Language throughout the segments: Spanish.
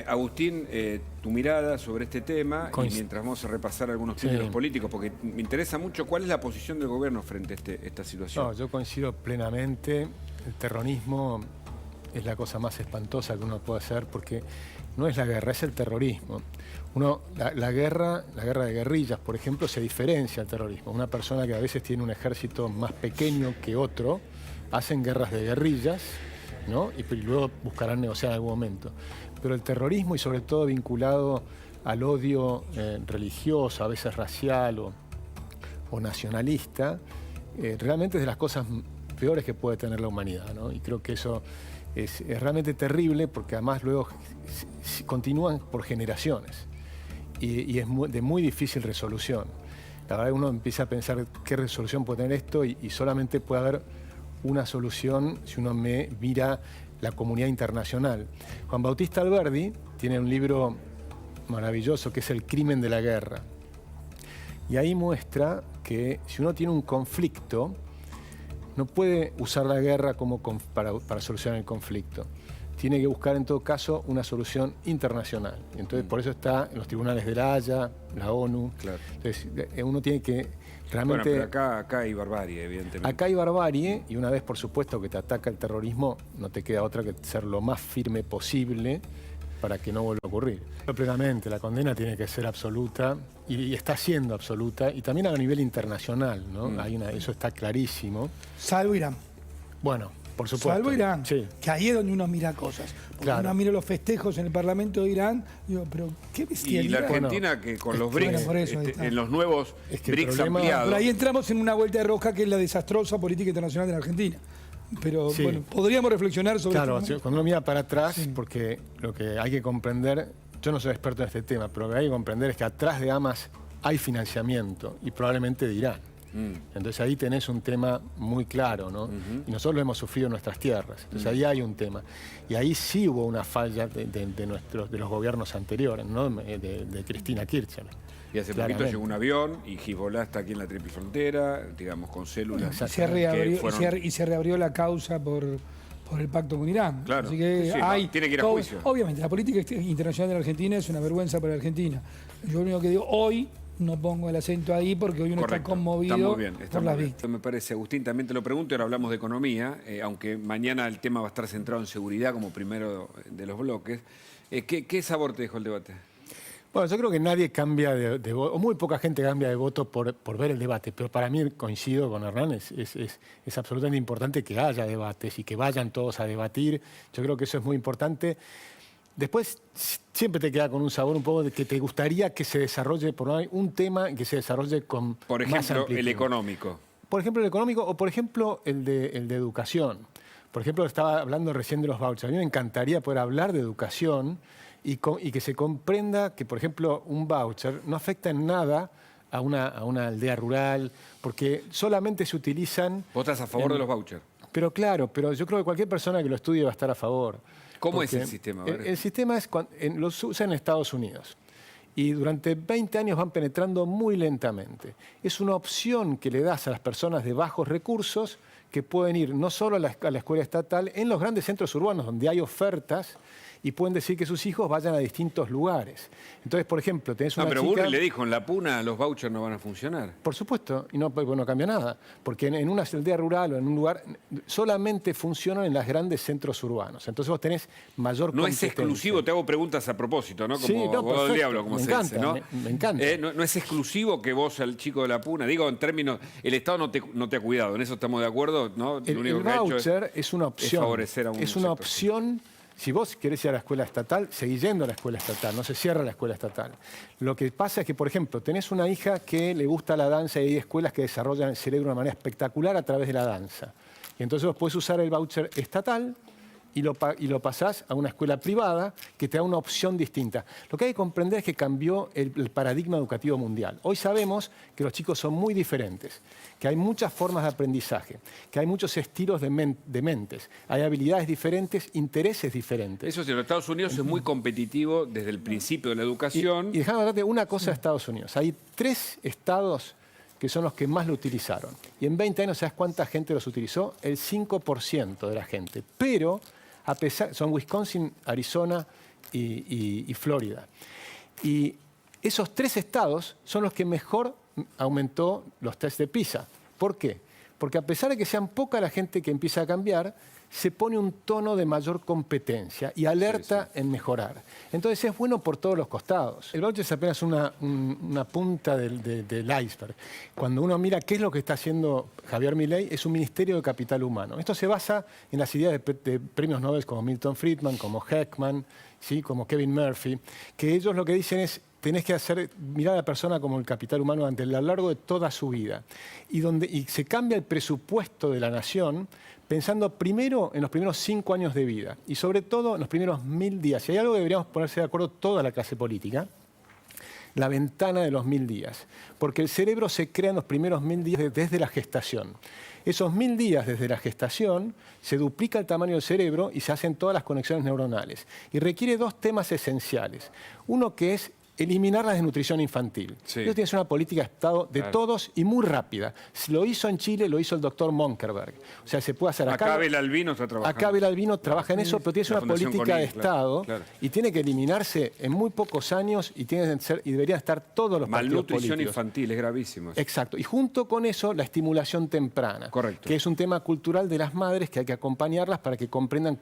Agustín, tu mirada sobre este tema, y mientras vamos a repasar algunos títulos políticos, porque me interesa mucho cuál es la posición del gobierno frente a esta situación. No, yo coincido plenamente. El terrorismo es la cosa más espantosa que uno puede hacer, porque no es la guerra, es el terrorismo. La guerra de guerrillas, por ejemplo, se diferencia del terrorismo. Una persona que a veces tiene un ejército más pequeño que otro, hacen guerras de guerrillas, ¿no? Y luego buscarán negociar en algún momento. Pero el terrorismo, y sobre todo vinculado al odio religioso, a veces racial o nacionalista, realmente es de las cosas peores que puede tener la humanidad, ¿no? Y creo que eso es realmente terrible, porque además luego continúan por generaciones y es de muy difícil resolución. La verdad que uno empieza a pensar qué resolución puede tener esto, y solamente puede haber una solución si uno mira la comunidad internacional. Juan Bautista Alberdi tiene un libro maravilloso que es El crimen de la guerra. Y ahí muestra que si uno tiene un conflicto, no puede usar la guerra para solucionar el conflicto. Tiene que buscar en todo caso una solución internacional. Entonces por eso está en los tribunales de La Haya, la ONU. Claro. Entonces uno tiene que realmente... Bueno, pero acá hay barbarie, evidentemente. Acá hay barbarie, y una vez por supuesto que te ataca el terrorismo, no te queda otra que ser lo más firme posible para que no vuelva a ocurrir. Plenamente, la condena tiene que ser absoluta, y está siendo absoluta, y también a nivel internacional, ¿no? Eso está clarísimo. Salvo Irán. Bueno, por supuesto. Salvo Irán, sí. Que ahí es donde uno mira cosas. Porque claro. Uno mira los festejos en el Parlamento de Irán, digo, pero qué bestialidad. Y la Argentina, que con los BRICS, por eso, en los nuevos BRICS ampliados... Por ahí entramos en una vuelta de rosca que es la desastrosa política internacional de la Argentina. Pero bueno, podríamos reflexionar sobre esto. Claro, cuando uno mira para atrás, porque lo que hay que comprender, yo no soy experto en este tema, pero lo que hay que comprender es que atrás de Hamas hay financiamiento, y probablemente de Irán. Entonces ahí tenés un tema muy claro, ¿no? Y nosotros lo hemos sufrido en nuestras tierras. Entonces ahí hay un tema. Y ahí sí hubo una falla de los gobiernos anteriores, ¿no? De Cristina Kirchner. Y hace poquito llegó un avión, y Hezbollah está aquí en la triple frontera, digamos, con células. Y se reabrió la causa por el pacto con Irán. Claro. Así que tiene que ir a juicio. Obviamente, la política internacional de la Argentina es una vergüenza para la Argentina. Yo lo único que digo, hoy no pongo el acento ahí, porque hoy uno está conmovido por las víctimas. Me parece, Agustín, también te lo pregunto, y ahora hablamos de economía, aunque mañana el tema va a estar centrado en seguridad como primero de los bloques. ¿Qué sabor te dejó el debate? Bueno, yo creo que nadie cambia de voto, o muy poca gente cambia de voto por ver el debate, pero para mí, coincido con Hernán, es absolutamente importante que haya debates y que vayan todos a debatir. Yo creo que eso es muy importante. Después siempre te queda con un sabor un poco de que te gustaría que se desarrolle por un tema que se desarrolle con por ejemplo, más el económico. Por ejemplo, el económico, o por ejemplo el de educación. Por ejemplo, estaba hablando recién de los vouchers. A mí me encantaría poder hablar de educación y que se comprenda que, por ejemplo, un voucher no afecta en nada a una aldea rural, porque solamente se utilizan... ¿Vos estás a favor de los vouchers? Pero claro, pero yo creo que cualquier persona que lo estudie va a estar a favor. ¿Cómo es el sistema? El sistema los usan en Estados Unidos, y durante 20 años van penetrando muy lentamente. Es una opción que le das a las personas de bajos recursos, que pueden ir no solo a la escuela estatal, en los grandes centros urbanos donde hay ofertas, y pueden decir que sus hijos vayan a distintos lugares. Entonces, por ejemplo, tenés una pero chica... Burri le dijo, en La Puna los vouchers no van a funcionar. Por supuesto, y no cambia nada, porque en una aldea rural o en un lugar solamente funcionan en los grandes centros urbanos. Entonces vos tenés mayor competencia. No es exclusivo, te hago preguntas a propósito, ¿no? Como abogado del diablo, como se dice, ¿no? Me encanta. No es exclusivo que vos, al chico de La Puna, digo en términos, el Estado no te ha cuidado, en eso estamos de acuerdo, ¿no? El voucher es una opción. Es favorecer a un Es una opción. Si vos querés ir a la escuela estatal, seguís yendo a la escuela estatal, no se cierra la escuela estatal. Lo que pasa es que, por ejemplo, tenés una hija que le gusta la danza, y hay escuelas que desarrollan el cerebro de una manera espectacular a través de la danza. Y entonces vos podés usar el voucher estatal y lo pasás a una escuela privada que te da una opción distinta. Lo que hay que comprender es que cambió el paradigma educativo mundial. Hoy sabemos que los chicos son muy diferentes, que hay muchas formas de aprendizaje, que hay muchos estilos de mentes, hay habilidades diferentes, intereses diferentes. Eso sí, en los Estados Unidos es muy competitivo desde el principio de la educación. Y déjame hablarte una cosa de Estados Unidos. Hay 3 estados que son los que más lo utilizaron. Y en 20 años, ¿sabes cuánta gente los utilizó? El 5% de la gente. Pero, son Wisconsin, Arizona y Florida. Y esos 3 estados son los que mejor aumentó los test de PISA. ¿Por qué? Porque a pesar de que sean poca la gente que empieza a cambiar, se pone un tono de mayor competencia y alerta en mejorar. Entonces es bueno por todos los costados. El voucher es apenas una punta del iceberg. Cuando uno mira qué es lo que está haciendo Javier Milei, es un ministerio de capital humano. Esto se basa en las ideas de premios Nobel como Milton Friedman, como Heckman, ¿sí? Como Kevin Murphy, que ellos lo que dicen es: tenés que mirar a la persona como el capital humano a lo largo de toda su vida. Y se cambia el presupuesto de la nación pensando primero en los primeros 5 años de vida y sobre todo en los primeros 1000 días. Si hay algo que deberíamos ponerse de acuerdo toda la clase política, la ventana de los 1000 días. Porque el cerebro se crea en los primeros 1000 días desde la gestación. Esos 1000 días desde la gestación se duplica el tamaño del cerebro y se hacen todas las conexiones neuronales. Y requiere 2 temas esenciales. Uno que es eliminar la desnutrición infantil. Sí. Eso tiene que ser una política de Estado de todos y muy rápida. Lo hizo en Chile, lo hizo el doctor Monkerberg. O sea, se puede hacer acá. Acá Belalbino está trabajando. Acá Belalbino trabaja en eso, pero tiene que ser una política de Estado y tiene que eliminarse en muy pocos años y deberían estar todos los partidos políticos. Malnutrición infantil, es gravísimo. Exacto. Y junto con eso, la estimulación temprana. Correcto. Que es un tema cultural de las madres que hay que acompañarlas para que comprendan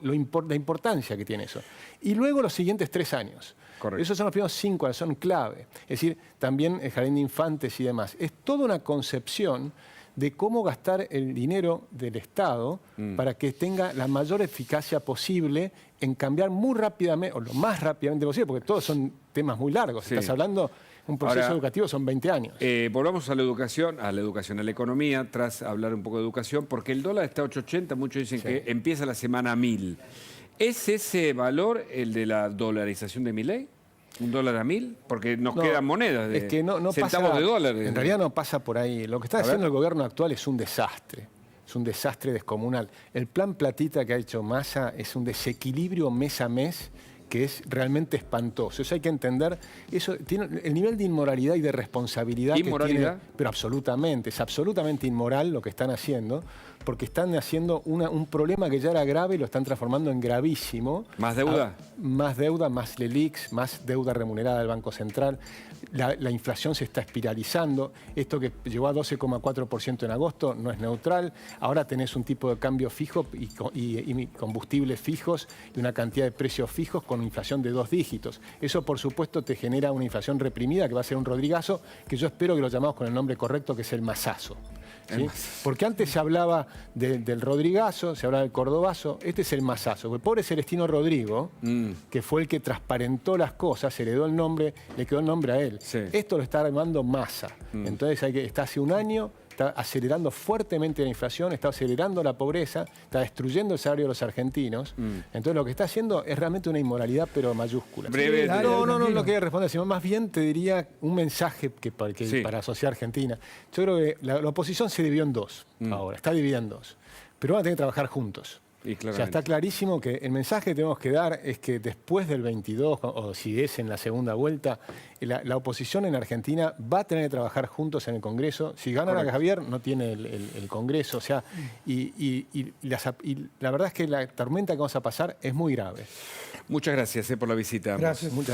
la importancia que tiene eso. Y luego los siguientes 3 años. Correcto. Esos son los primeros 5 años, son clave. Es decir, también el jardín de infantes y demás. Es toda una concepción de cómo gastar el dinero del Estado para que tenga la mayor eficacia posible en cambiar muy rápidamente, o lo más rápidamente posible, porque todos son temas muy largos. Sí. Estás hablando, un proceso Ahora, educativo son 20 años. Volvamos a la educación, a la economía, tras hablar un poco de educación, porque el dólar está a 8.80, muchos dicen que empieza la semana 1000. ¿Es ese valor el de la dolarización de Milei? ¿Un dólar a 1000? Porque nos quedan monedas de es que no centavos pasa, de dólar. En realidad no pasa por ahí. Lo que está haciendo el gobierno actual es un desastre. Es un desastre descomunal. El plan platita que ha hecho Massa es un desequilibrio mes a mes que es realmente espantoso. Eso hay que entender. Eso tiene el nivel de inmoralidad y de responsabilidad que tiene, pero absolutamente. Es absolutamente inmoral lo que están haciendo, porque están haciendo un problema que ya era grave y lo están transformando en gravísimo. ¿Más deuda? Más deuda, más LELIQs, más deuda remunerada del Banco Central. La inflación se está espiralizando. Esto que llegó a 12,4% en agosto no es neutral. Ahora tenés un tipo de cambio fijo y combustibles fijos y una cantidad de precios fijos con una inflación de 2 dígitos. Eso, por supuesto, te genera una inflación reprimida que va a ser un Rodrigazo, que yo espero que lo llamemos con el nombre correcto, que es el Massazo. ¿Sí? Porque antes se hablaba del Rodrigazo, se hablaba del Cordobazo, este es el Massazo. El pobre Celestino Rodrigo, que fue el que transparentó las cosas, heredó el nombre, le quedó el nombre a él. Sí. Esto lo está armando Massa. Entonces está hace un año, está acelerando fuertemente la inflación, está acelerando la pobreza, está destruyendo el salario de los argentinos. Entonces lo que está haciendo es realmente una inmoralidad, pero mayúscula. Breve. No lo quería responder, sino más bien te diría un mensaje para la sociedad argentina. Yo creo que la oposición se dividió en 2 ahora, está dividida en 2. Pero van a tener que trabajar juntos. O sea, está clarísimo que el mensaje que tenemos que dar es que después del 22, o si es en la segunda vuelta, la oposición en Argentina va a tener que trabajar juntos en el Congreso. Si gana a Javier, no tiene el Congreso. O sea, y la verdad es que la tormenta que vamos a pasar es muy grave. Muchas gracias por la visita. Gracias.